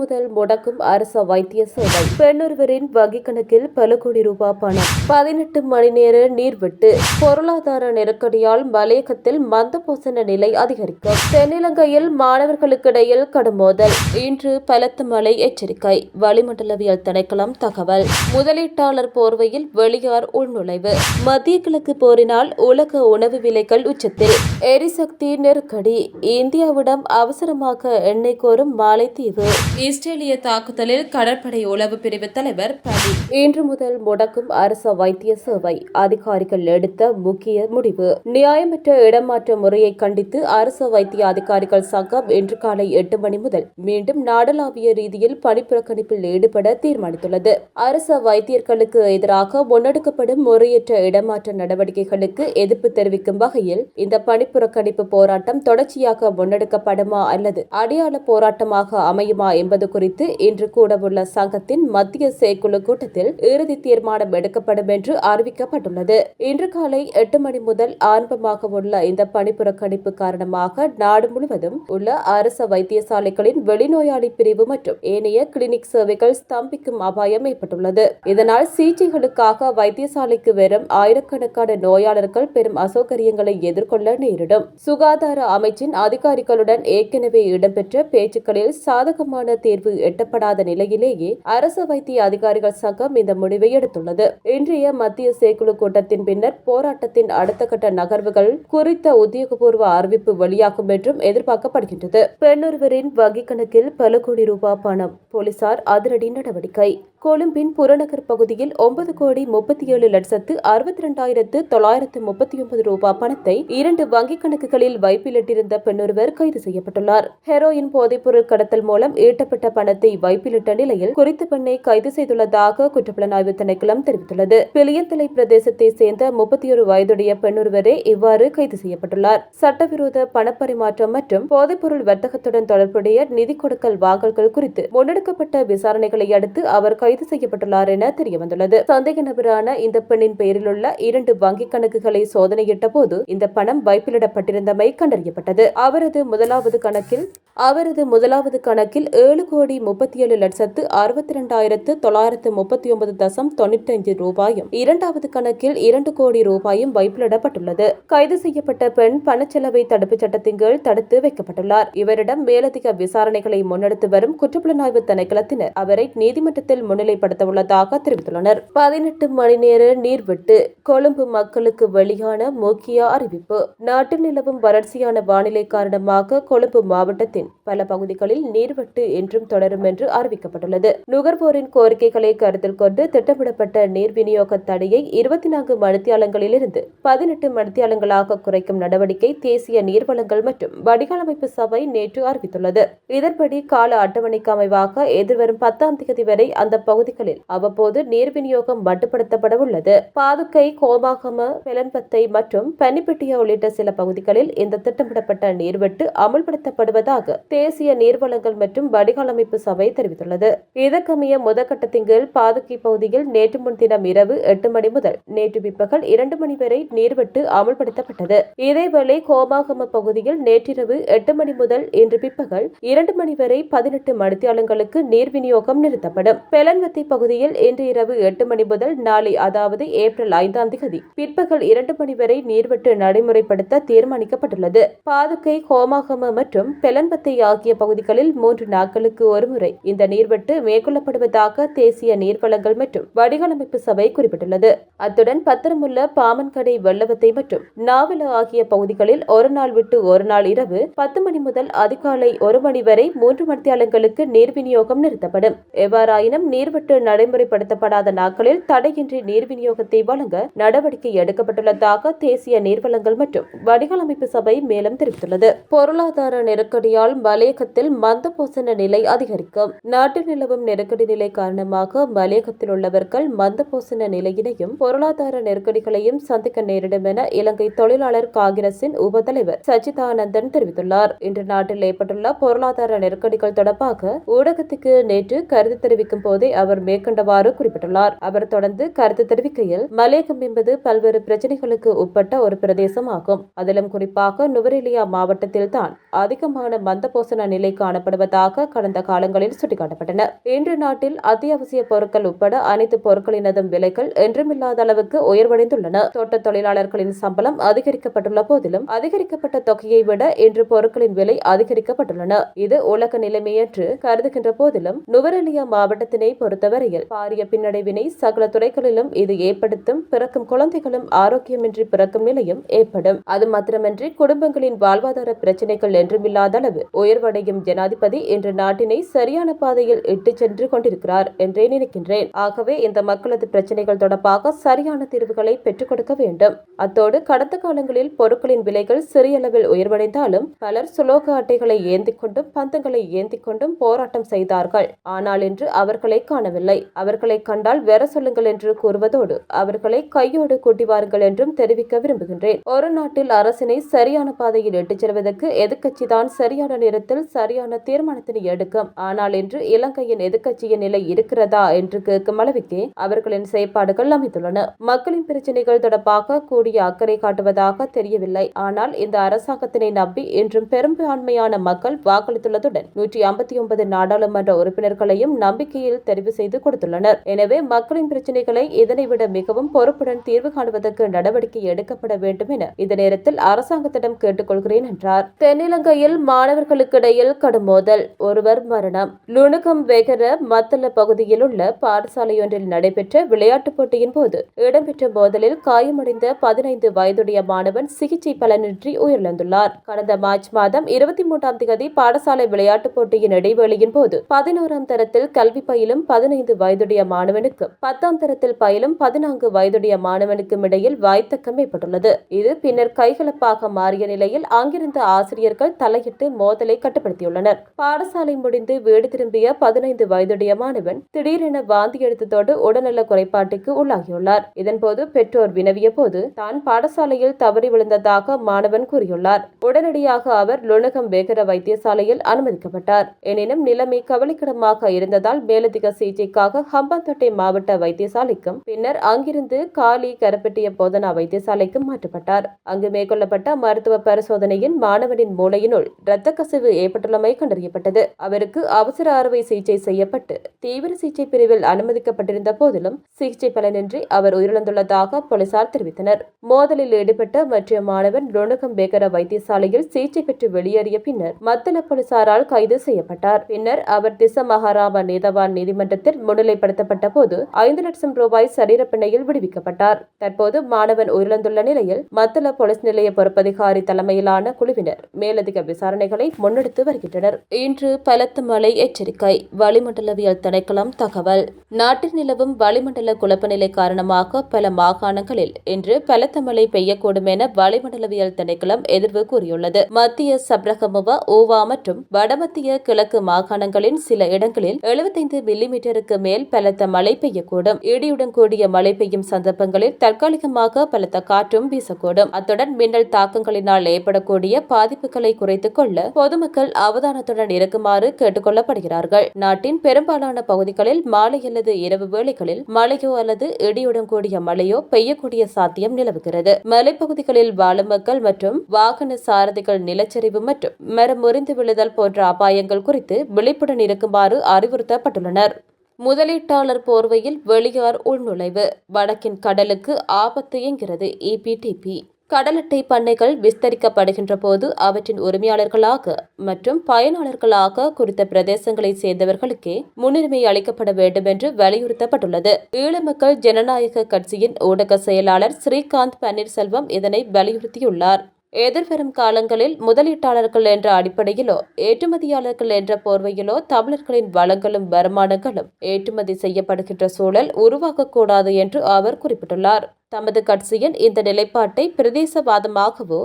முதல் முடக்கும் அரசு வைத்திய சேவை. பெண்ணொருவரின் வங்கிக் கணக்கில் பல கோடி ரூபாய் பணம். 18 மணி நேர நீர்வெட்டு. பொருளாதார நெருக்கடியால் மலையகத்தில் மந்தபோசன நிலை அதிகரிக்கும். தென்னிலங்கையில் மாணவர்களுக்கிடையில் கடும் மோதல். இன்று பலத்த மழை எச்சரிக்கை. வளிமண்டலவியல் திணைக்களம் தகவல். முதலீட்டாளர் போர்வையில் வெளியார் உள்நுழைவு. மத்திய கிழக்கு போரினால் உலக உணவு விலைகள் உச்சத்தில். எரிசக்தி நெருக்கடி. இந்தியாவிடம் அவசரமாக எண்ணெய் கோரும் மாலைத்தீவு. இஸ்ரேலிய தாக்குதலில் கடற்படை உளவு பிரிவு தலைவர் பலி. இன்று முதல் முடக்கும் அரசு வைத்திய சேவை. அதிகாரிகள் எடுத்த முக்கிய முடிவு. நியாயமற்ற இடமாற்ற முறையை கண்டித்து அரசு வைத்திய அதிகாரிகள் சங்கம் இன்று காலை 8 மணி முதல் மீண்டும் நாடளாவிய ரீதியில் பணிப்புறக்கணிப்பில் ஈடுபட தீர்மானித்துள்ளது. அரசு வைத்தியர்களுக்கு எதிராக முன்னெடுக்கப்படும் முறையற்ற இடமாற்ற நடவடிக்கைகளுக்கு எதிர்ப்பு தெரிவிக்கும் வகையில் இந்த பணிப்புறக்கணிப்பு போராட்டம் தொடர்ச்சியாக முன்னெடுக்கப்படுமா அல்லது அடையாள போராட்டமாக அமையுமா என்பது குறித்து இன்று கூடவுள்ள சங்கத்தின் மத்திய செயற்குழு கூட்டத்தில் இறுதி தீர்மானம் எடுக்கப்படும் என்று அறிவிக்கப்பட்டுள்ளது. இன்று காலை 8 மணி முதல் ஆரம்பமாக உள்ள இந்த பணிப்புறக்கணிப்பு காரணமாக நாடு முழுவதும் உள்ள அரசு வைத்தியசாலைகளின் வெளிநோயாளி பிரிவு மற்றும் ஏனைய கிளினிக் சேவைகள் ஸ்தம்பிக்கும் அபாயம் ஏற்பட்டுள்ளது. இதனால் சிகிச்சைகளுக்காக வைத்தியசாலைக்கு வரும் ஆயிரக்கணக்கான நோயாளர்கள் பெரும் அசௌகரியங்களை எதிர்கொள்ள நேரிடும். சுகாதார அமைச்சின் அதிகாரிகளுடன் ஏற்கனவே இடம்பெற்ற பேச்சுக்களில் சாதகமான தீர்வு எட்டப்படாத நிலையிலேயே அரசு வைத்திய அதிகாரிகள் சங்கம் இந்த முடிவை எடுத்துள்ளது. இன்றைய மத்திய செயற்குழு கூட்டத்தின் பின்னர் போராட்டத்தின் அடுத்த கட்ட நகர்வுகள் குறித்த உத்தியோகபூர்வ அறிவிப்பு வெளியாகும் என்றும் எதிர்பார்க்கப்படுகின்றது. பெண்ணொருவரின் வங்கிக் கணக்கில் பல கோடி ரூபாய் பணம். போலீசார் அதிரடி நடவடிக்கை. கொழும்பின் புறநகர் பகுதியில் 9,37,62,939 ரூபாய் பணத்தை 2 வங்கிக் கணக்குகளில் வைப்பிலிட்டிருந்த பெண்ணொருவர் கைது செய்யப்பட்டுள்ளார். ஹெரோயின் போதைப்பொருள் கடத்தல் மூலம் ஈட்டப்பட்ட பணத்தை வைப்பிலிட்ட நிலையில் குறித்த பெண்ணை கைது செய்துள்ளதாக குற்றப்புலனாய்வு திணைக்களம் தெரிவித்துள்ளது. பிளியந்தலை பிரதேசத்தை சேர்ந்த 31 வயதுடைய பெண்ணொருவரே இவ்வாறு கைது செய்யப்பட்டுள்ளார். சட்டவிரோத பணப்பரிமாற்றம் மற்றும் போதைப்பொருள் வர்த்தகத்துடன் தொடர்புடைய நிதி கொடுக்கல் வாங்கல்கள் குறித்து முன்னெடுக்கப்பட்ட விசாரணைகளை அடுத்து அவர் கைது செய்யப்பட்டுள்ளார் என தெரியவந்துள்ளது. சந்தேக நபரான இந்த பெண்ணின் பெயரிலுள்ள 2 வங்கிக் கணக்குகளை சோதனையிட்ட போது இந்த பணம் வைப்பிலிடப்பட்டிருந்தமை கண்டறியப்பட்டது. அவரது முதலாவது கணக்கில் 7,67,62,939.95 ரூபாயும் இரண்டாவது கணக்கில் 2 கோடி ரூபாயும் வைப்பிலிடப்பட்டுள்ளது. கைது செய்யப்பட்ட பெண் பணச்செலவை தடுப்புச் சட்டத்தின் கீழ் தடுத்து வைக்கப்பட்டுள்ளார். இவரிடம் மேலதிக விசாரணைகளை முன்னெடுத்து வரும் குற்றப்புலனாய்வு திணைக்களத்தினர் அவரை நீதிமன்றத்தில் முன்னிலைப்படுத்த உள்ளதாக தெரிவித்துள்ளனர். 18 மணி நேர நீர்வெட்டு. கொழும்பு மக்களுக்கு வெளியான முக்கிய அறிவிப்பு. நாட்டில் நிலவும் வறட்சியான வானிலை காரணமாக கொழும்பு மாவட்டத்தின் பல பகுதிகளில் நீர்வெட்டு என்றும் தொடரும் என்று அறிவிக்கப்பட்டுள்ளது. நுகர்வோரின் கோரிக்கைகளை கருத்தில் கொண்டு திட்டமிடப்பட்ட நீர் விநியோக தடையை 24 மணித்தியாலங்களிலிருந்து 18 மணித்தியாலங்களாக குறைக்கும் நடவடிக்கை தேசிய நீர்வளங்கள் மற்றும் வடிகாலமைப்பு சபை நேற்று அறிவித்துள்ளது. இதன்படி கால அட்டவணைக்கு அமைவாக எதிர்வரும் 10ஆம் தேதி வரை அந்த பகுதிகளில் அவ்வப்போது நீர் விநியோகம் மட்டுப்படுத்தப்பட உள்ளது. பாதுக்கை, கோமாகம, பெலன்பத்தை மற்றும் பனிப்பட்டியா உள்ளிட்ட சில பகுதிகளில் இந்த திட்டமிடப்பட்ட நீர்வெட்டு அமல்படுத்தப்படுவதாக தேசிய நீர்வளங்கள் மற்றும் வடிகாலமைப்பு சபை தெரிவித்துள்ளது. இதற்கமைய முதற்கட்டத்தின் கீழ் பாதுக்கை பகுதியில் நேற்று முன்தினம் இரவு 8 மணி முதல் நேற்று பிற்பகல் 2 மணி வரை நீர்வெட்டு அமல்படுத்தப்பட்டது. இதேவேளை கோமாகம பகுதியில் நேற்றிரவு 8 மணி முதல் இன்று பிற்பகல் 2 மணி வரை 18 மணித்தியாலங்களுக்கு நீர் விநியோகம் நிறுத்தப்படும். பெலன்வத்தை பகுதியில் இன்று இரவு 8 மணி முதல் நாளை அதாவது ஏப்ரல் 5ஆம் தேதி பிற்பகல் 2 மணி வரை நீர்வெட்டு நடைமுறைப்படுத்த தீர்மானிக்கப்பட்டுள்ளது. பாதுக்கை, கோமாகம மற்றும் பெலன்பத்தை ஆகிய பகுதிகளில் 3 நாட்களுக்கு ஒருமுறை இந்த நீர்வெட்டு மேற்கொள்ளப்படுவதாக தேசிய நீர்வளங்கள் மற்றும் வடிகாலமைப்பு சபை குறிப்பிட்டுள்ளது. அத்துடன் பத்திரமுள்ள பாமன்கடை, வெள்ளவத்தை மற்றும் நாவல ஆகிய பகுதிகளில் ஒரு நாள் விட்டு ஒரு நாள் இரவு 10 மணி முதல் அதிகாலை 1 மணி வரை 3 மணித்தியாலங்களுக்கு நீர் விநியோகம் நிறுத்தப்படும். எவ்வாறாயினும் நீர்வெட்டு நடைமுறைப்படுத்தப்படாத நாட்களில் தடையின்றி நீர் விநியோகத்தை வழங்க நடவடிக்கை எடுக்கப்பட்டுள்ளதாக தேசிய நீர்வளங்கள் மற்றும் வடிகாலமைப்பு சபை மேலும் தெரிவித்துள்ளது. பொருளாதார நெருக்கடியால் மலையகத்தில் மந்தபோசன நிலை அதிகரிக்கும். நாட்டில் நிலவும் நெருக்கடி நிலை காரணமாக மலையகத்தில் உள்ளவர்கள் மந்தபோசன நிலையினையும் பொருளாதார நெருக்கடிகளையும் சந்திக்க நேரிடும் என இலங்கை தொழிலாளர் காங்கிரசின் உபதலைவர் சச்சிதானந்தன் தெரிவித்துள்ளார். இன்று நாட்டில் ஏற்பட்டுள்ள பொருளாதார நெருக்கடிகள் தொடர்பாக ஊடகத்துக்கு நேற்று கருத்து தெரிவிக்கும் போதே அவர் மேற்கண்டவாறு குறிப்பிட்டுள்ளார். அவர் தொடர்ந்து கருத்து தெரிவிக்கையில், மலையகம் என்பது பல்வேறு பிரச்சனைகளுக்கு உட்பட்ட ஒரு பிரதேசமாகும். அதிலும் குறிப்பாக நுவரெலியா மாவட்டத்தில் தான் அதிகமான மந்தபோசன நிலை காணப்படுவதாக கடந்த காலங்களில் சுட்டிக்காட்டப்பட்டன. இன்று நாட்டில் அத்தியாவசிய பொருட்கள் உட்பட அனைத்து பொருட்களினதும் விலைகள் என்றுமில்லாத அளவுக்கு உயர்வடைந்துள்ளன. தோட்ட தொழிலாளர்களின் சம்பளம் அதிகரிக்கப்பட்டுள்ள போதிலும் அதிகரிக்கப்பட்ட தொகையை விட இன்று பொருட்களின் விலை அதிகரிக்கப்பட்டுள்ளன. இது உலக நிலைமை என்று கருதுகின்ற போதிலும் நுவரெலியா மாவட்டத்தினை பொறுத்தவரையில் பாரிய பின்னடைவினை சகல துறைகளிலும் இது ஏற்படுத்தும். பிறக்கும் குழந்தைகளும் ஆரோக்கியமின்றி பிறக்கும் நிலையும் ஏற்படும். அது மாத்திரமன்றி குடும்பங்களின் வாழ்வாதார பிரச்சினைகள் என்றுமில்லாத அளவு உயர்வடையும். ஜனாதிபதி இன்று நாட்டினை சரியான பாதையில் இட்டுச் சென்று கொண்டிருக்கிறார் என்றே நினைக்கின்றேன். ஆகவே இந்த மக்களது பிரச்சனைகள் தொடர்பாக சரியான தீர்வுகளை பெற்றுக் கொடுக்க வேண்டும். அத்தோடு கடந்த காலங்களில் பொருட்களின் விலைகள் சிறிய அளவில் உயர்வடைந்தாலும் பலர் சுலோக அட்டைகளை ஏந்திக் கொண்டும் பந்தங்களை ஏந்திக் கொண்டும் போராட்டம் செய்தார்கள். ஆனால் இன்று அவர்களை காணவில்லை. அவர்களை கண்டால் வேற சொல்லுங்கள் என்று கூறுவதோடு அவர்களை கையோடு கூட்டி வாருங்கள் என்றும் தெரிவிக்க விரும்புகின்றேன். ஒரு நாட்டில் அரசினை சரியான பாதையில் இட்டுச் செல்வதற்கு எதிர்க்கட்சிதான் சரியான நேரத்தில் சரியான தீர்மானத்தினை எடுக்கும். ஆனால் இன்று இலங்கையின் எதிர்க்கட்சியின் நிலை இருக்கிறதா என்று கேட்கும் அளவுக்கே அவர்களின் செயற்பாடுகள் அமைந்துள்ளன. மக்களின் பிரச்சனைகள் தொடர்பாக கூடிய அக்கறை காட்டுவதாக தெரியவில்லை. ஆனால் இந்த அரசாங்கத்தினை நம்பி இன்றும் பெரும்பான்மையான மக்கள் வாக்களித்துள்ளதுடன் 159 நாடாளுமன்ற உறுப்பினர்களையும் நம்பிக்கையில் தெரிவு செய்து கொடுத்துள்ளனர். எனவே மக்களின் பிரச்சனைகளை இதனைவிட மிகவும் பொறுப்புடன் தீர்வு காணுவதற்கு நடவடிக்கை எடுக்கப்பட வேண்டும் என இந்த நேரத்தில் அரசாங்கத்திடம் கேட்டுக்கொள்கிறேன் என்றார். தென்னிலங்கையில் மாணவர்களுக்கிடையில் கடும் மோதல், ஒருவர் மரணம். லுணுகம் வெகர மத்தள பகுதியில் உள்ள பாடசாலையொன்றில் நடைபெற்ற விளையாட்டுப் போட்டியின் போது இடம்பெற்ற மோதலில் காயமடைந்த 15 வயதுடைய மாணவன் சிகிச்சை பலனின்றி உயிரிழந்துள்ளார். கடந்த மார்ச் மாதம் 23ஆம் தேதி பாடசாலை விளையாட்டுப் போட்டியின் இடைவேளையின் போது 11ஆம் தரத்தில் கல்வி பயிலும் 15 வயதுடைய மாணவனுக்கும் 10ஆம் தரத்தில் பயிலும் 14 வயதுடைய மாணவனுக்கும் இடையில் வாய்த்தக்கம் ஏற்பட்டுள்ளது. இது பின்னர் கைகலப்பாக மாறிய நிலையில் அங்கிருந்த ஆசிரியர்கள் தலையிட்டு மோதலை கட்டுப்படுத்தியுள்ளனர். பாடசாலை முடிந்து வீடு திரும்பிய 15 வயதுடைய மாணவன் திடீரென வாந்தி எடுத்ததோடு உடல்நல குறைபாட்டுக்கு உள்ளாகியுள்ளார். இதன்போது பெற்றோர் வினவிய போது தான் பாடசாலையில் தவறி விழுந்ததாக மாணவன் கூறியுள்ளார். உடனடியாக அவர் லுணுகம் வேகர வைத்தியசாலையில் அனுமதிக்கப்பட்டார். எனினும் நிலைமை கவலைக்கிடமாக இருந்ததால் மேலதிக சிகிச்சைக்காக ஹம்பாந்தோட்டை மாவட்ட வைத்தியசாலைக்கும் பின்னர் அங்கிருந்து காலி கரப்பட்டிய போதனா வைத்தியசாலைக்கும் மாற்றப்பட்டார். அங்கு மேற்கொள்ளப்பட்ட மருத்துவ பரிசோதனையில் மாணவனின் மூளையினுள் இரத்த கசிவு ஏற்பட்டுள்ளமை கண்டறியப்பட்டது. அவருக்கு அவசர அறுவை சிகிச்சை செய்யப்பட்டு தீவிர சிகிச்சை பிரிவில் அனுமதிக்கப்பட்டிருந்த போதிலும் சிகிச்சை பலனின்றி அவர் உயிரிழந்துள்ளதாக போலீசார் தெரிவித்தனர். மோதலில் ஈடுபட்ட மற்ற மாணவன் லுணுகம் வேகர வைத்தியசாலையில் சிகிச்சை பெற்று வெளியேறிய பின்னர் மத்தள போலீசாரால் கைது செய்யப்பட்டார். பின்னர் அவர் திச மகாராம நீதவான் நீதிமன்றத்தில் முன்னிலைப்படுத்தப்பட்ட போது 5 லட்சம் ரூபாய் சரீர பிணையில் விடுவிக்கப்பட்டார். தற்போது மாணவன் உயிரிழந்துள்ள நிலையில் மத்தள போலீஸ் நிலைய பொறுப்பதிகாரி தலைமையிலான குழுவினர் மேலதிக விசாரணைகளை முன்னெடுத்து வருகின்றனர். இன்று பலத்த மழை எச்சரிக்கை, வளிமண்டலவியல் திணைக்களம் தகவல். நாட்டில் நிலவும் வளிமண்டல குழப்பநிலை காரணமாக பல மாகாணங்களில் இன்று பலத்த மழை பெய்யக்கூடும் என வளிமண்டலவியல் திணைக்களம் எதிர்வு கூறியுள்ளது. மத்திய சப்ரகமுவ, ஊவா மற்றும் வடமத்திய கிழக்கு மாகாணங்களின் சில இடங்களில் 75 மில்லிமீட்டருக்கு மேல் பலத்த மழை பெய்யக்கூடும். இடியுடன் கூடிய மழை பெய்யும் சந்தர்ப்பங்களில் தற்காலிகமாக பலத்த காற்றும் வீசக்கூடும். அத்துடன் மின்னல் தாக்கங்களினால் ஏற்படக்கூடிய பாதிப்புகளை குறைத்துக் கொள்ள பொதுமக்கள் அவதானத்துடன் இருக்குமாறு கேட்டுக் கொள்ளப்படுகிறார்கள். நாட்டின் பெரும்பாலான பகுதிகளில் மாலை அல்லது இரவு வேளைகளில் மழையோ அல்லது இடியுடன் கூடிய மழையோ பெய்யக்கூடிய சாத்தியம் நிலவுகிறது. மலைப்பகுதிகளில் வாழும் மக்கள் மற்றும் வாகன சாரதிகள் நிலச்சரிவு மற்றும் மரம் முறிந்து விழுதல் போன்ற அபாயங்கள் குறித்து விழிப்புடன் இருக்குமாறு அறிவுறுத்தப்பட்டுள்ளனர். முதலீட்டாளர் போர்வையில் வெளியார் உள்நுழைவு, வடக்கின் கடலுக்கு ஆபத்து என்கிறது EPTP. கடல் அட்டை பண்ணைகள் விஸ்தரிக்கப்படுகின்ற போது அவற்றின் உரிமையாளர்களாக மற்றும் பயனாளர்களாக குறித்த பிரதேசங்களை சேர்ந்தவர்களுக்கே முன்னுரிமை அளிக்கப்பட வேண்டும் என்று வலியுறுத்தப்பட்டுள்ளது. ஈழ மக்கள் ஜனநாயக கட்சியின் ஊடக செயலாளர் ஸ்ரீகாந்த் பன்னீர்செல்வம் இதனை வலியுறுத்தியுள்ளார். எதிர்வரும் காலங்களில் முதலீட்டாளர்கள் என்ற அடிப்படையிலோ ஏற்றுமதியாளர்கள் என்ற போர்வையிலோ தமிழர்களின் வளங்களும் வருமானங்களும் ஏற்றுமதி செய்யப்படுகின்ற சூழல் உருவாகக்கூடாது என்று அவர் குறிப்பிட்டுள்ளார். தமது கட்சியின் இந்த நிலைப்பாட்டை பிரதேசவாதமாகவோ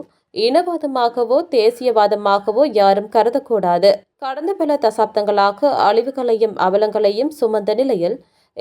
இனவாதமாகவோ தேசியவாதமாகவோ யாரும் கருதக்கூடாது. கடந்த பல தசாப்தங்களாக அழிவுகளையும் அவலங்களையும் சுமந்த நிலையில்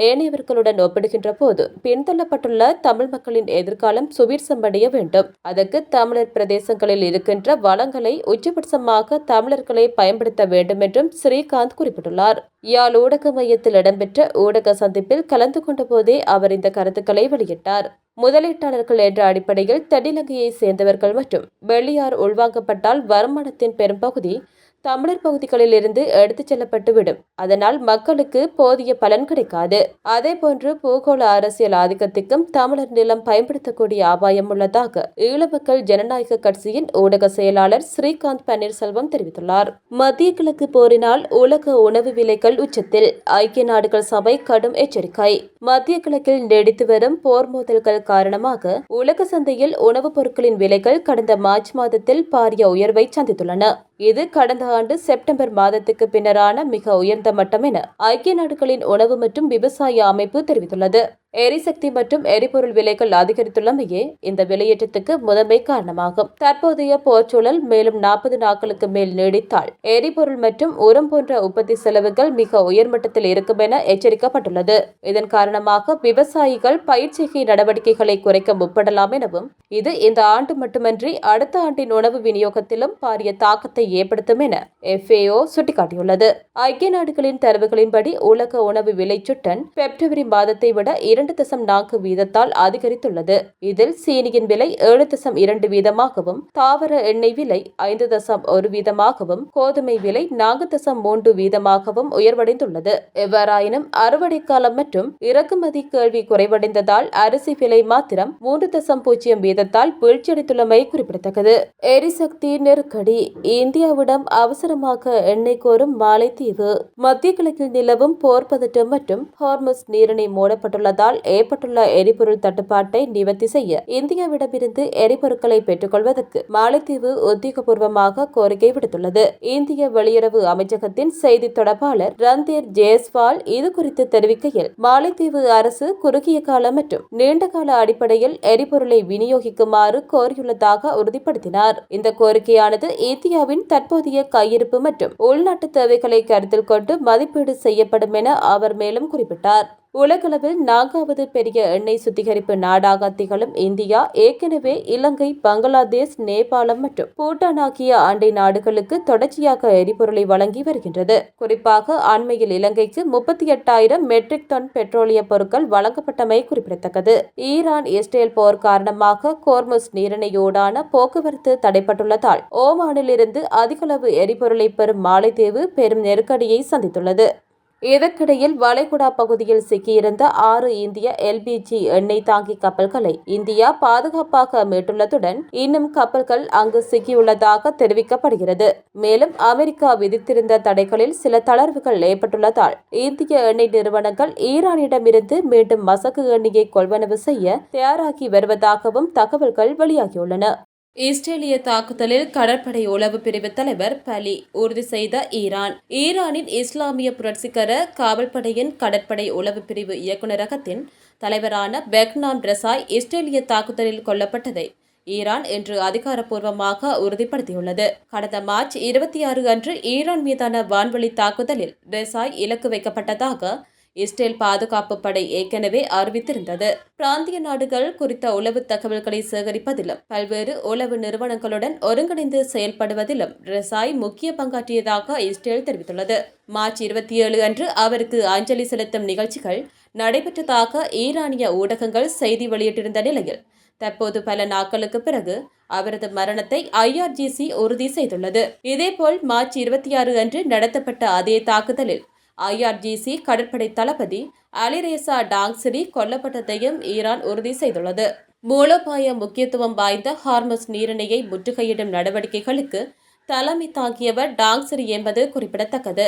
ஏனையவர்களுடன் ஒப்பிடுகின்ற போது பின்தள்ளப்பட்டுள்ள தமிழ் மக்களின் எதிர்காலம் சுவீட்சமடைய வேண்டும். அதற்கு தமிழர் பிரதேசங்களில் இருக்கின்ற வளங்களை உச்சபட்சமாக தமிழர்களை பயன்படுத்த வேண்டும் என்றும் ஸ்ரீகாந்த் குறிப்பிட்டுள்ளார். யாழ் ஊடக மையத்தில் இடம்பெற்ற ஊடக சந்திப்பில் கலந்து கொண்ட போதே அவர் இந்த கருத்துக்களை வெளியிட்டார். முதலீட்டாளர்கள் என்ற அடிப்படையில் தென்னிலங்கையை சேர்ந்தவர்கள் மற்றும் வெளியார் உள்வாங்கப்பட்டால் வருமானத்தின் பெரும்பகுதி தமிழர் பகுதிகளில் இருந்து எடுத்துச் செல்லப்பட்டுவிடும். அதனால் மக்களுக்கு போதிய பலன் கிடைக்காது. அதேபோன்று பூகோள அரசியல் ஆதிக்கத்திற்கும் தமிழர் நிலம் பயன்படுத்தக்கூடிய அபாயம் உள்ளதாக ஈழ மக்கள் ஜனநாயக கட்சியின் ஊடக செயலாளர் ஸ்ரீகாந்த் பன்னீர்செல்வம் தெரிவித்துள்ளார். மத்திய கிழக்கு போரினால் உலக உணவு விலைகள் உச்சத்தில். ஐக்கிய நாடுகள் சபை கடும் எச்சரிக்கை. மத்திய கிழக்கில் நீடித்து வரும் போர் மோதல்கள் காரணமாக உலக சந்தையில் உணவுப் பொருட்களின் விலைகள் கடந்த மார்ச் மாதத்தில் பாரிய உயர்வை சந்தித்துள்ளன. இது கடந்த ஆண்டு செப்டம்பர் மாதத்துக்கு பின்னரான மிக உயர்ந்த மட்டம் என ஐக்கிய நாடுகளின் உணவு மற்றும் விவசாய அமைப்பு தெரிவித்துள்ளது. எரிசக்தி மற்றும் எரிபொருள் விலைகள் அதிகரித்துள்ளமையே இந்த விலையேற்றத்துக்கு முதன்மை காரணமாகும். தற்போதைய போர்ச்சூழல் மேலும் 40 நாட்களுக்கு மேல் நீடித்தால் எரிபொருள் மற்றும் உரம் போன்ற உற்பத்தி செலவுகள் மிக உயர்மட்டத்தில் இருக்கும் என எச்சரிக்கப்பட்டுள்ளது. இதன் காரணமாக விவசாயிகள் பயிர்ச்செய்கை நடவடிக்கைகளை குறைக்க முற்படலாம் எனவும் இது இந்த ஆண்டு மட்டுமன்றி அடுத்த ஆண்டின் உணவு விநியோகத்திலும் பாரிய தாக்கத்தை ஏற்படுத்தும் என FAO சுட்டிக்காட்டியுள்ளது. ஐக்கிய நாடுகளின் தரவுகளின்படி உலக உணவு விலை சுட்டன் பிப்ரவரி மாதத்தை விட 2.4 வீதத்தால் அதிகரித்துள்ளது. இதில் சீனியின் விலை 7.2 வீதமாகவும், தாவர எண்ணெய் விலை 5.1 வீதமாகவும், கோதுமை விலை 4.3 வீதமாகவும் உயர்வடைந்துள்ளது. எவ்வாறாயினும் அறுவடை காலம் மற்றும் இறக்குமதி கேள்வி குறைவடைந்ததால் அரிசி விலை மாத்திரம் 3.0 வீதத்தால் வீழ்ச்சியடைந்துள்ளமை குறிப்பிடத்தக்கது. எரிசக்தி நெருக்கடி. இந்தியாவிடம் அவசரமாக எண்ணெய் கோரும் மாலைத்தீவு. மத்திய கிழக்கில் நிலவும் போர் பதட்டம் மற்றும் ஹார்முஸ் நீரிணை மூடப்பட்டுள்ளதால் ஏற்பட்டுள்ள எரிபொருள் தட்டுப்பாட்டை நிவர்த்தி செய்ய இந்தியாவிடமிருந்து எரிபொருட்களை பெற்றுக் கொள்வதற்கு மாலைத்தீவு உத்தியோகபூர்வமாக கோரிக்கை விடுத்துள்ளது. இந்திய வெளியுறவு அமைச்சகத்தின் செய்தி தொடர்பாளர் ரந்தீர் ஜெயஸ்வால் இது குறித்து தெரிவிக்கையில், மாலைத்தீவு அரசு குறுகிய கால மற்றும் நீண்டகால அடிப்படையில் எரிபொருளை விநியோகிக்குமாறு கோரியுள்ளதாக உறுதிப்படுத்தினார். இந்த கோரிக்கையானது இந்தியாவின் தற்போதைய கையிருப்பு மற்றும் உள்நாட்டு தேவைகளை கருத்தில் கொண்டு மதிப்பீடு செய்யப்படும் என அவர் மேலும் குறிப்பிட்டார். உலகளவில் 4வது பெரிய எண்ணெய் சுத்திகரிப்பு நாடாக திகழும் இந்தியா ஏற்கனவே இலங்கை, பங்களாதேஷ், நேபாளம் மற்றும் பூட்டான் ஆகிய அண்டை நாடுகளுக்கு தொடர்ச்சியாக எரிபொருளை வழங்கி வருகின்றது. குறிப்பாக அண்மையில் இலங்கைக்கு 38,000 மெட்ரிக் டன் பெட்ரோலிய பொருட்கள் வழங்கப்பட்டமை குறிப்பிடத்தக்கது. ஈரான் இஸ்ரேல் போர் காரணமாக ஹோர்முஸ் நீரிணையோடான போக்குவரத்து தடைப்பட்டுள்ளதால் ஓமானில் இருந்து அதிகளவு எரிபொருளை பெறும் மாலைத்தீவு பெரும் நெருக்கடியை சந்தித்துள்ளது. இதற்கிடையில் வளைகுடா பகுதியில் சிக்கியிருந்த 6 இந்திய LPG எண்ணெய் தாங்கி கப்பல்களை இந்தியா பாதுகாப்பாக மீட்டுள்ளதுடன் இன்னும் கப்பல்கள் அங்கு சிக்கியுள்ளதாக தெரிவிக்கப்படுகிறது. மேலும் அமெரிக்கா விதித்திருந்த தடைகளில் சில தளர்வுகள் ஏற்பட்டுள்ளதால் இந்திய எண்ணெய் நிறுவனங்கள் ஈரானிடமிருந்து மீண்டும் மசகு எண்ணெயை கொள்வனவு செய்ய தயாராகி வருவதாகவும் தகவல்கள் வெளியாகியுள்ளன. இஸ்ரேலிய தாக்குதலில் கடற்படை உளவு பிரிவு தலைவர் பலி உறுதி செய்த ஈரான். ஈரானின் இஸ்லாமிய புரட்சிகர காவல்படையின் கடற்படை உளவு பிரிவு இயக்குநரகத்தின் தலைவரான பெக்னாம் ரெசாய் இஸ்ரேலிய தாக்குதலில் கொல்லப்பட்டதை ஈரான் இன்று அதிகாரப்பூர்வமாக உறுதிப்படுத்தியுள்ளது. கடந்த மார்ச் 26 அன்று ஈரான் மீதான வான்வழி தாக்குதலில் ரெசாய் இலக்கு வைக்கப்பட்டதாக இஸ்ரேல் பாதுகாப்பு படை ஏற்கனவே அறிவித்திருந்தது. பிராந்திய நாடுகள் குறித்த உளவு தகவல்களை சேகரிப்பதிலும் பல்வேறு உளவு நிறுவனங்களுடன் ஒருங்கிணைந்து செயல்படுவதிலும் ரெசாய் முக்கிய பங்காற்றியதாக இஸ்ரேல் தெரிவித்துள்ளது. மார்ச் 27 அன்று அவருக்கு அஞ்சலி செலுத்தும் நிகழ்ச்சிகள் நடைபெற்றதாக ஈரானிய ஊடகங்கள் செய்தி வெளியிட்டிருந்த நிலையில் தற்போது பல நாட்களுக்கு பிறகு அவரது மரணத்தை IRGC உறுதி செய்துள்ளது. இதேபோல் மார்ச் 26 அன்று நடத்தப்பட்ட அதே தாக்குதலில் IRGC கடற்படை தளபதி அலிரேசா டாங்சிரி கொல்லப்பட்டதையும் ஈரான் உறுதி செய்துள்ளது. மூலோபாய முக்கியத்துவம் வாய்ந்த ஹார்முஸ் நீரிணையை முற்றுகையிடும் நடவடிக்கைகளுக்கு தலைமை தாங்கியவர் டாங்சிரி என்பது குறிப்பிடத்தக்கது.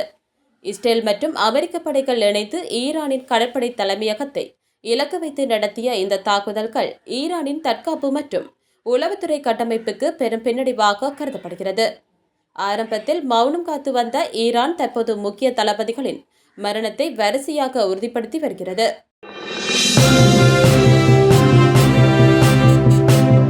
இஸ்ரேல் மற்றும் அமெரிக்க படைகள் இணைந்து ஈரானின் கடற்படை தலைமையகத்தை இலக்கு வைத்து நடத்திய இந்த தாக்குதல்கள் ஈரானின் தற்காப்பு மற்றும் உளவுத்துறை கட்டமைப்புக்கு பெரும் பின்னடைவாக கருதப்படுகிறது. ஆரம்பத்தில் மௌனம் காத்து வந்த ஈரான் தற்போது முக்கிய தளபதிகளின் மரணத்தை வரிசையாக உறுதிப்படுத்தி வருகிறது.